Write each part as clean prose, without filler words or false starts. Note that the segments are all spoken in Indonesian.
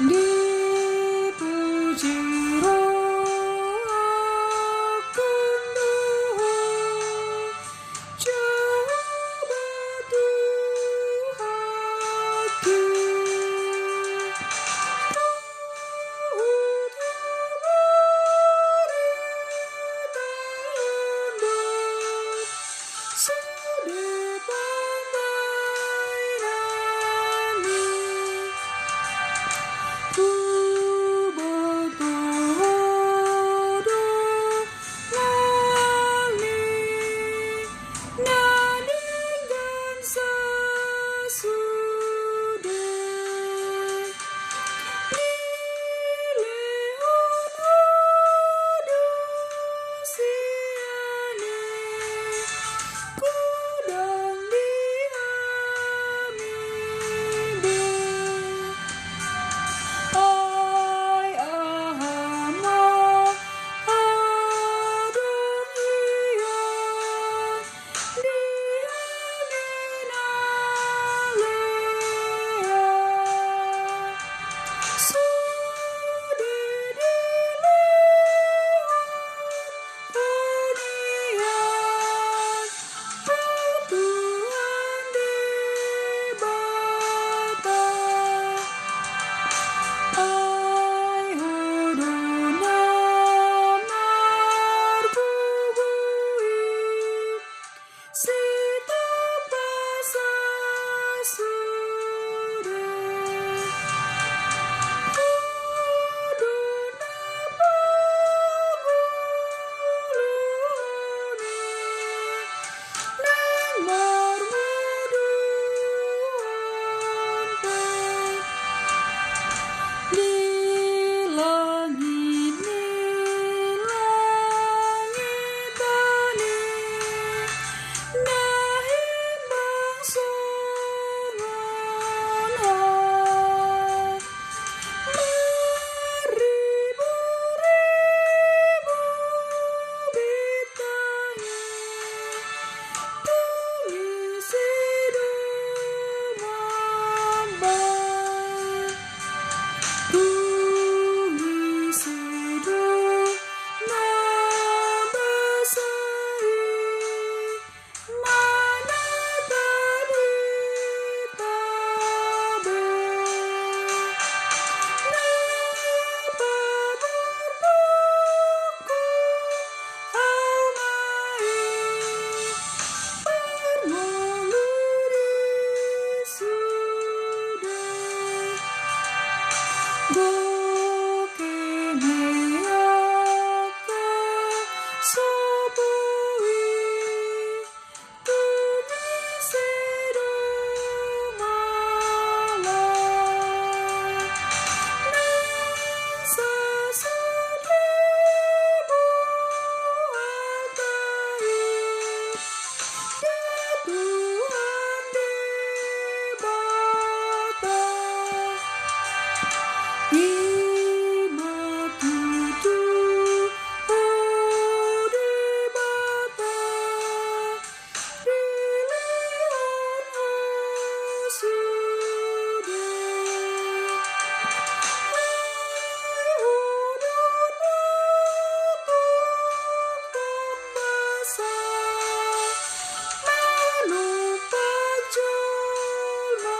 Dipuji roh akan Tuhan, coba Tuhan hati. Tuhan beri tanda sedih permainannya. Ku berdoa nyanyikan sesudah dilihat manusianya, ku dan diambil. Ai ahama adong iyan diamin alea, sedih dilihat punian, Tuhan dibata. Ai hodona margubui sita pasasude, hodona pagulune nang marmuduante. Di langit-langitane nahimbang songon hai, beribu-ribu bintangnya pengisi dumambai. Pengisi dumambasari mana tadi tabe, napa berbuku aumai permuluri sudah. Bokemeaka sobui tumise dumalai, nang sasudibu altai, dia Tuhan dibata. Imatutu dibata pilihan sudah. Hai hodona tutup basa manupa jolmai.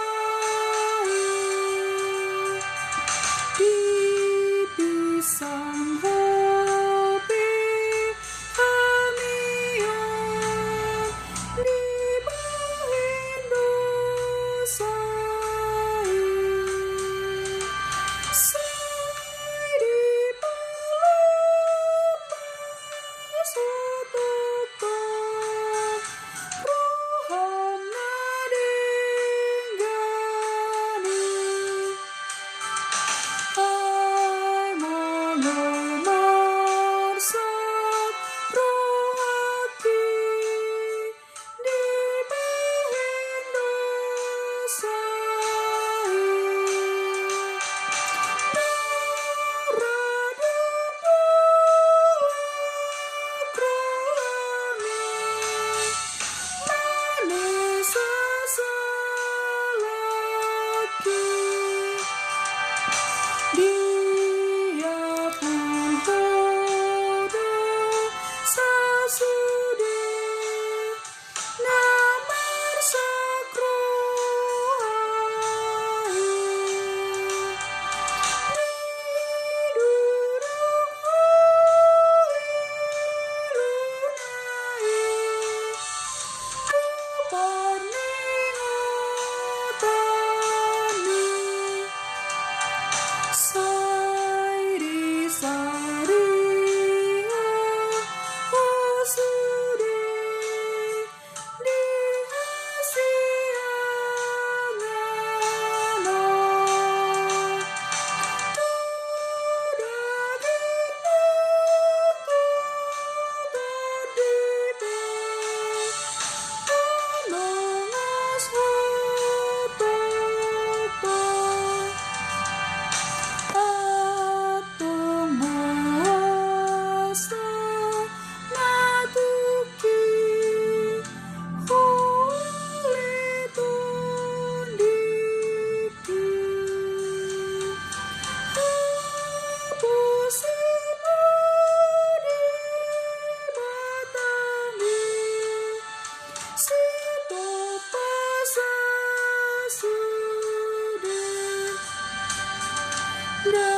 Na